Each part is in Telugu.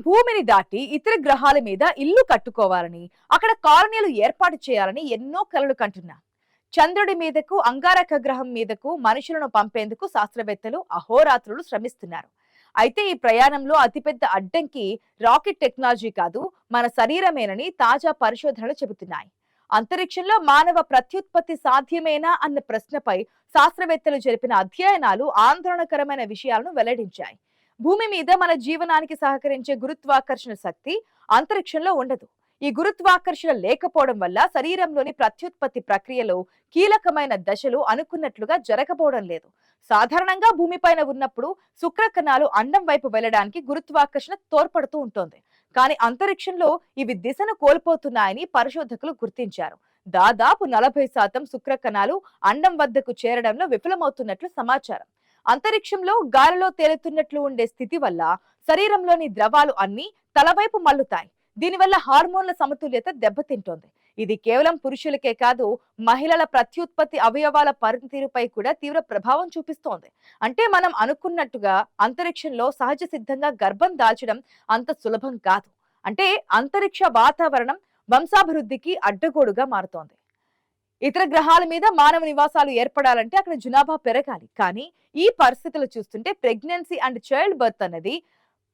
భూమిని దాటి ఇతర గ్రహాల మీద ఇల్లు కట్టుకోవాలని, అక్కడ కాలనీలు ఏర్పాటు చేయాలని ఎన్నో కలలు కంటున్నాం. చంద్రుడి మీదకు, అంగారక గ్రహం మీదకు మనుషులను పంపేందుకు శాస్త్రవేత్తలు అహోరాత్రులు శ్రమిస్తున్నారు. అయితే ఈ ప్రయాణంలో అతిపెద్ద అడ్డంకి రాకెట్ టెక్నాలజీ కాదు, మన శరీరమేనని తాజా పరిశోధనలు చెబుతున్నాయి. అంతరిక్షంలో మానవ ప్రత్యుత్పత్తి సాధ్యమేనా అన్న ప్రశ్నపై శాస్త్రవేత్తలు జరిపిన అధ్యయనాలు ఆందోళనకరమైన విషయాలను వెల్లడించాయి. భూమి మీద మన జీవనానికి సహకరించే గురుత్వాకర్షణ శక్తి అంతరిక్షంలో ఉండదు. ఈ గురుత్వాకర్షణ లేకపోవడం వల్ల శరీరంలోని ప్రత్యుత్పత్తి ప్రక్రియలో కీలకమైన దశలు అనుకున్నట్లుగా జరగబోవడం లేదు. సాధారణంగా భూమిపైన ఉన్నప్పుడు శుక్రకణాలు అండం వైపు వెళ్లడానికి గురుత్వాకర్షణ తోడ్పడుతూ ఉంటుంది. కానీ అంతరిక్షంలో ఇవి దిశను కోల్పోతున్నాయని పరిశోధకులు గుర్తించారు. దాదాపు 40% శుక్రకణాలు అండం వద్దకు చేరడంలో విఫలమవుతున్నట్లు సమాచారం. అంతరిక్షంలో గాలిలో తేలుతున్నట్లు ఉండే స్థితి వల్ల శరీరంలోని ద్రవాలు అన్ని తలవైపు మల్లుతాయి. దీనివల్ల హార్మోన్ల సమతుల్యత దెబ్బతింటోంది. ఇది కేవలం పురుషులకే కాదు, మహిళల ప్రత్యుత్పత్తి అవయవాల పనితీరుపై కూడా తీవ్ర ప్రభావం చూపిస్తోంది. అంటే మనం అనుకున్నట్టుగా అంతరిక్షంలో సహజ సిద్ధంగా గర్భం దాల్చడం అంత సులభం కాదు. అంటే అంతరిక్ష వాతావరణం వంశాభివృద్ధికి అడ్డగోడుగా మారుతోంది. ఇతర గ్రహాల మీద మానవ నివాసాలు ఏర్పడాలంటే అక్కడ జనాభా పెరగాలి. కానీ ఈ పరిస్థితులు చూస్తుంటే ప్రెగ్నెన్సీ అండ్ చైల్డ్ బర్త్ అనేది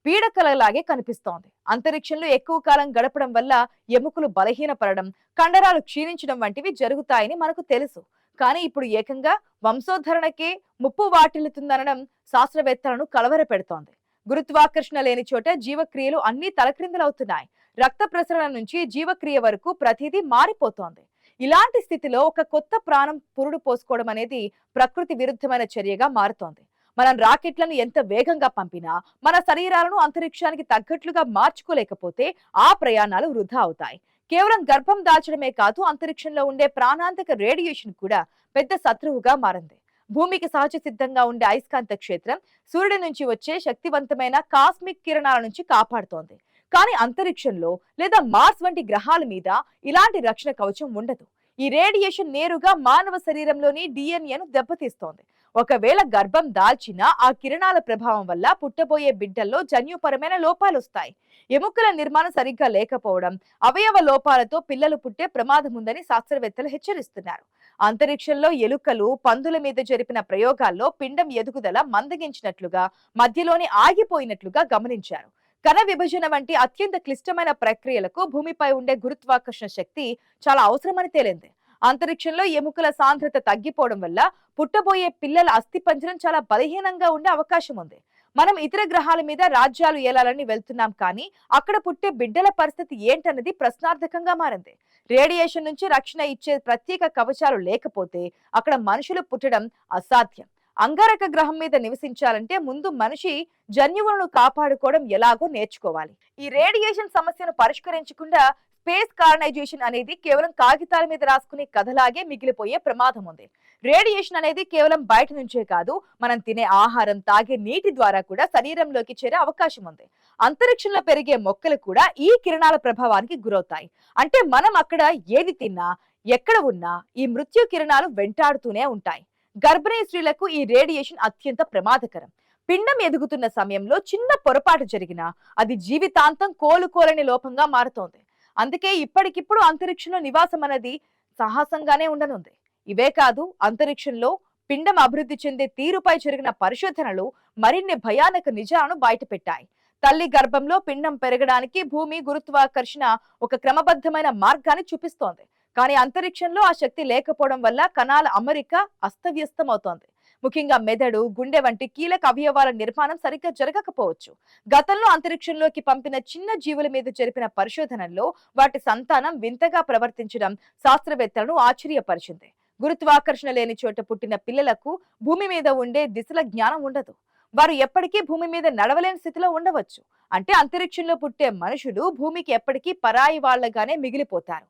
పీడకలలాగే కనిపిస్తోంది. అంతరిక్షంలో ఎక్కువ కాలం గడపడం వల్ల ఎముకలు బలహీనపడడం, కండరాలు క్షీణించడం వంటివి జరుగుతాయని మనకు తెలుసు. కానీ ఇప్పుడు ఏకంగా వంశోద్ధరణకే ముప్పు వాటిల్లుతుందనడం శాస్త్రవేత్తలను కలవరపెడుతోంది. గురుత్వాకర్షణ లేని చోట జీవక్రియలు అన్ని తలక్రిందులవుతున్నాయి. రక్త ప్రసరణ నుంచి జీవక్రియ వరకు ప్రతిదీ మారిపోతోంది. ఇలాంటి స్థితిలో ఒక కొత్త ప్రాణం పురుడు పోసుకోవడం అనేది ప్రకృతి విరుద్ధమైన చర్యగా మారుతోంది. మనం రాకెట్లను ఎంత వేగంగా పంపినా మన శరీరాలను అంతరిక్షానికి తగ్గట్లుగా మార్చుకోలేకపోతే ఆ ప్రయాణాలు వృధా అవుతాయి. కేవలం గర్భం దాల్చడమే కాదు, అంతరిక్షంలో ఉండే ప్రాణాంతక రేడియేషన్ కూడా పెద్ద శత్రువుగా మారింది. భూమికి సహజ సిద్ధంగా ఉండే అయస్కాంత క్షేత్రం సూర్యుడి నుంచి వచ్చే శక్తివంతమైన కాస్మిక్ కిరణాల నుంచి కాపాడుతోంది. కానీ అంతరిక్షంలో లేదా మార్స్ వంటి గ్రహాల మీద ఇలాంటి రక్షణ కవచం ఉండదు. ఈ రేడియేషన్ నేరుగా మానవ శరీరంలోని డిఎన్ఏను దెబ్బతీస్తోంది. ఒకవేళ గర్భం దాల్చినా ఆ కిరణాల ప్రభావం వల్ల పుట్టబోయే బిడ్డల్లో జన్యుపరమైన లోపాలు వస్తాయి. ఎముకల నిర్మాణం సరిగ్గా లేకపోవడం, అవయవ లోపాలతో పిల్లలు పుట్టే ప్రమాదం ఉందని శాస్త్రవేత్తలు హెచ్చరిస్తున్నారు. అంతరిక్షంలో ఎలుకలు, పందుల మీద జరిపిన ప్రయోగాల్లో పిండం ఎదుగుదల మందగించినట్లుగా, మధ్యలోనే ఆగిపోయినట్లుగా గమనించారు. కణ విభజన వంటి అత్యంత క్లిష్టమైన ప్రక్రియలకు భూమిపై ఉండే గురుత్వాకర్షణ శక్తి చాలా అవసరమని తేలింది. అంతరిక్షంలో ఎముకల సాంద్రత తగ్గిపోవడం వల్ల పుట్టబోయే పిల్లల అస్థిపంజరం చాలా బలహీనంగా ఉండే అవకాశం ఉంది. మనం ఇతర గ్రహాల మీద రాజ్యాలు ఏలాలని వెళ్తున్నాం, కానీ అక్కడ పుట్టే బిడ్డల పరిస్థితి ఏంటన్నది ప్రశ్నార్థకంగా మారింది. రేడియేషన్ నుంచి రక్షణ ఇచ్చే ప్రత్యేక కవచాలు లేకపోతే అక్కడ మనుషులు పుట్టడం అసాధ్యం. అంగారక గ్రహం మీద నివసించాలంటే ముందు మనిషి జన్యువులను కాపాడుకోవడం ఎలాగో నేర్చుకోవాలి. ఈ రేడియేషన్ సమస్యను పరిష్కరించకుండా స్పేస్ కాలనైజేషన్ అనేది కేవలం కాగితాల మీద రాసుకునే కథలాగే మిగిలిపోయే ప్రమాదం ఉంది. రేడియేషన్ అనేది కేవలం బయట నుంచే కాదు, మనం తినే ఆహారం, తాగే నీటి ద్వారా కూడా శరీరంలోకి చేరే అవకాశం ఉంది. అంతరిక్షంలో పెరిగే మొక్కలు కూడా ఈ కిరణాల ప్రభావానికి గురవుతాయి. అంటే మనం అక్కడ ఏది తిన్నా, ఎక్కడ ఉన్నా ఈ మృత్యు కిరణాలు వెంటాడుతూనే ఉంటాయి. గర్భిణీ స్త్రీలకు ఈ రేడియేషన్ అత్యంత ప్రమాదకరం. పిండం ఎదుగుతున్న సమయంలో చిన్న పొరపాటు జరిగినా అది జీవితాంతం కోలుకోలేని లోపంగా మారుతోంది. అందుకే ఇప్పటికిప్పుడు అంతరిక్షంలో నివాసం అనేది సాహసంగానే ఉండనుంది. ఇవే కాదు, అంతరిక్షంలో పిండం అభివృద్ధి చెందే తీరుపై జరిగిన పరిశోధనలు మరిన్ని భయానక నిజాలను బయటపెట్టాయి. తల్లి గర్భంలో పిండం పెరగడానికి భూమి గురుత్వాకర్షణ ఒక క్రమబద్ధమైన మార్గాన్ని చూపిస్తోంది. కానీ అంతరిక్షంలో ఆ శక్తి లేకపోవడం వల్ల కణాల అమరిక అస్తవ్యస్తమవుతోంది. ముఖ్యంగా మెదడు, గుండె వంటి కీలక అవయవాల నిర్మాణం సరిగ్గా జరగకపోవచ్చు. గతంలో అంతరిక్షంలోకి పంపిన చిన్న జీవుల మీద జరిపిన పరిశోధనల్లో వాటి సంతానం వింతగా ప్రవర్తించడం శాస్త్రవేత్తలను ఆశ్చర్యపరిచింది. గురుత్వాకర్షణ లేని చోట పుట్టిన పిల్లలకు భూమి మీద ఉండే దిశల జ్ఞానం ఉండదు. వారు ఎప్పటికీ భూమి మీద నడవలేని స్థితిలో ఉండవచ్చు. అంటే అంతరిక్షంలో పుట్టే మనుషులు భూమికి ఎప్పటికీ పరాయి వాళ్లగానే మిగిలిపోతారు.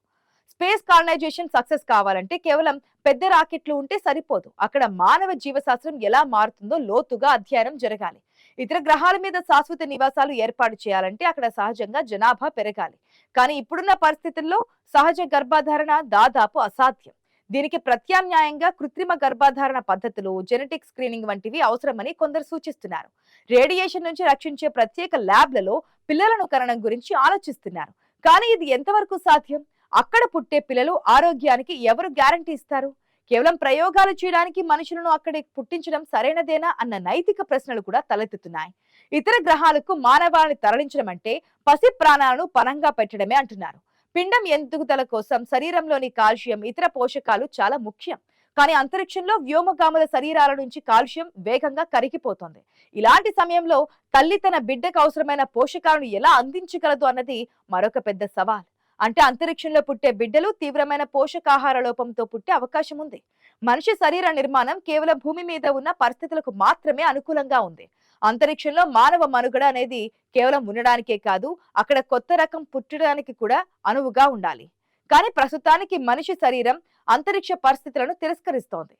స్పేస్ కాలనైజేషన్ సక్సెస్ కావాలంటే కేవలం పెద్ద రాకెట్లు ఉంటే సరిపోదు. అక్కడ మానవ జీవశాస్త్రం ఎలా మారుతుందో లోతుగా అధ్యయనం జరగాలి. ఇతర గ్రహాల మీద శాశ్వత నివాసాలు ఏర్పాటు చేయాలంటే అక్కడ సహజంగా జనాభా పెరగాలి. కానీ ఇప్పుడున్న పరిస్థితుల్లో సహజ గర్భధారణ దాదాపు అసాధ్యం. దీనికి ప్రత్యామ్నాయంగా కృత్రిమ గర్భధారణ పద్ధతులు, జెనెటిక్ స్క్రీనింగ్ వంటివి అవసరమని కొందరు సూచిస్తున్నారు. రేడియేషన్ నుంచి రక్షించే ప్రత్యేక ల్యాబ్లలో పిల్లలను కనడం గురించి ఆలోచిస్తున్నారు. కానీ ఇది ఎంతవరకు సాధ్యం? అక్కడ పుట్టే పిల్లలు ఆరోగ్యానికి ఎవరు గ్యారంటీ ఇస్తారు? కేవలం ప్రయోగాలు చేయడానికి మనుషులను అక్కడి పుట్టించడం సరైనదేనా అన్న నైతిక ప్రశ్నలు కూడా తలెత్తుతున్నాయి. ఇతర గ్రహాలకు మానవాళిని తరలించడం అంటే పసి ప్రాణాలను పణంగా పెట్టడమే అంటున్నారు. పిండం ఎదుగుదల కోసం శరీరంలోని కాల్షియం, ఇతర పోషకాలు చాలా ముఖ్యం. కానీ అంతరిక్షంలో వ్యోమగాముల శరీరాల నుంచి కాల్షియం వేగంగా కరిగిపోతుంది. ఇలాంటి సమయంలో తల్లి తన బిడ్డకు అవసరమైన పోషకాలను ఎలా అందించగలదు అన్నది మరొక పెద్ద సవాల్. అంటే అంతరిక్షంలో పుట్టే బిడ్డలు తీవ్రమైన పోషకాహార లోపంతో పుట్టే అవకాశం ఉంది. మనిషి శరీర నిర్మాణం కేవలం భూమి మీద ఉన్న పరిస్థితులకు మాత్రమే అనుకూలంగా ఉంది. అంతరిక్షంలో మానవ మనుగడ అనేది కేవలం ఉండడానికే కాదు, అక్కడ కొత్త రకం పుట్టడానికి కూడా అనువుగా ఉండాలి. కానీ ప్రస్తుతానికి మనిషి శరీరం అంతరిక్ష పరిస్థితులను తిరస్కరిస్తోంది.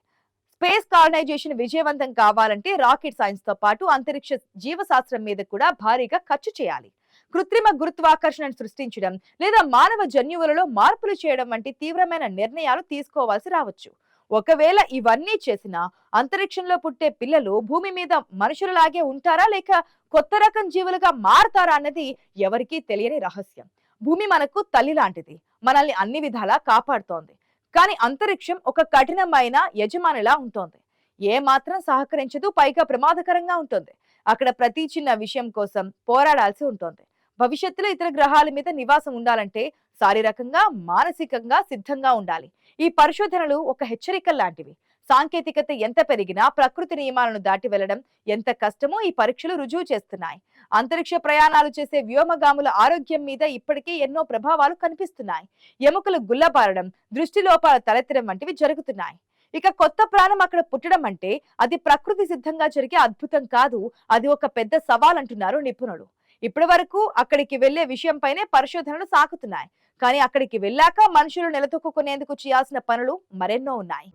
స్పేస్ కాలనైజేషన్ విజయవంతం కావాలంటే రాకెట్ సైన్స్ తో పాటు అంతరిక్ష జీవశాస్త్రం మీద కూడా భారీగా ఖర్చు చేయాలి. కృత్రిమ గురుత్వాకర్షణను సృష్టించడం లేదా మానవ జన్యువులలో మార్పులు చేయడం వంటి తీవ్రమైన నిర్ణయాలు తీసుకోవాల్సి రావచ్చు. ఒకవేళ ఇవన్నీ చేసినా అంతరిక్షంలో పుట్టే పిల్లలు భూమి మీద మనుషులలాగే ఉంటారా లేక కొత్త రకం జీవులుగా మారతారా అన్నది ఎవరికీ తెలియని రహస్యం. భూమి మనకు తల్లి లాంటిది, మనల్ని అన్ని విధాలా కాపాడుతోంది. కానీ అంతరిక్షం ఒక కఠినమైన యజమానిలా ఉంటోంది. ఏ మాత్రం సహకరించదు, పైగా ప్రమాదకరంగా ఉంటుంది. అక్కడ ప్రతి చిన్న విషయం కోసం పోరాడాల్సి ఉంటుంది. భవిష్యత్తులో ఇతర గ్రహాల మీద నివాసం ఉండాలంటే శారీరకంగా, మానసికంగా సిద్ధంగా ఉండాలి. ఈ పరిశోధనలు ఒక హెచ్చరిక లాంటివి. సాంకేతికత ఎంత పెరిగినా ప్రకృతి నియమాలను దాటి వెళ్లడం ఎంత కష్టమో ఈ పరీక్షలు రుజువు చేస్తున్నాయి. అంతరిక్ష ప్రయాణాలు చేసే వ్యోమగాముల ఆరోగ్యం మీద ఇప్పటికే ఎన్నో ప్రభావాలు కనిపిస్తున్నాయి. ఎముకలు గుల్లబారడం, దృష్టి లోపాలు తలెత్తడం వంటివి జరుగుతున్నాయి. ఇక కొత్త ప్రాణం అక్కడ పుట్టడం అంటే అది ప్రకృతి సిద్ధంగా జరిగే అద్భుతం కాదు, అది ఒక పెద్ద సవాల్ అంటున్నారు నిపుణులు. ఇప్పటి వరకు అక్కడికి వెళ్లే విషయంపైనే పరిశోధనలు సాగుతున్నాయి. కానీ అక్కడికి వెళ్ళాక మనుషులు నిలదొక్కునేందుకు చేయాల్సిన పనులు మరెన్నో ఉన్నాయి.